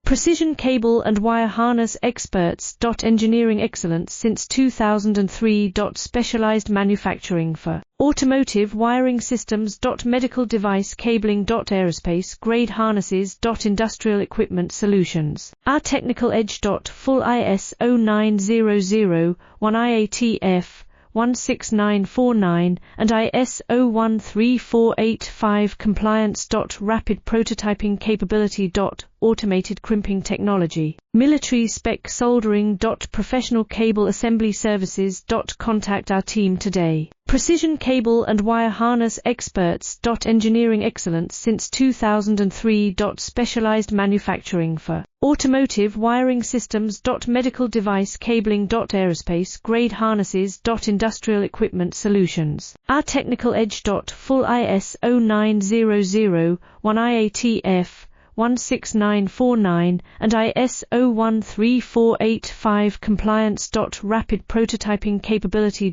Precision cable and wire harness experts. Engineering excellence since 2003. Specialized manufacturing for automotive wiring systems. Medical device cabling. Aerospace grade harnesses. Industrial equipment solutions. Our technical edge. Full ISO 9001 IATF 16949 and ISO 13485 compliance. Rapid prototyping capability. Automated crimping technology. Military spec soldering. Professional cable assembly services. Contact our team today. Precision cable and wire harness experts. Engineering excellence since 2003. Specialized manufacturing for automotive wiring systems. Medical device cabling. Aerospace grade harnesses. Industrial equipment solutions. Our technical edge. Full ISO 9001 IATF 16949 and ISO 13485 compliance. Rapid prototyping capability.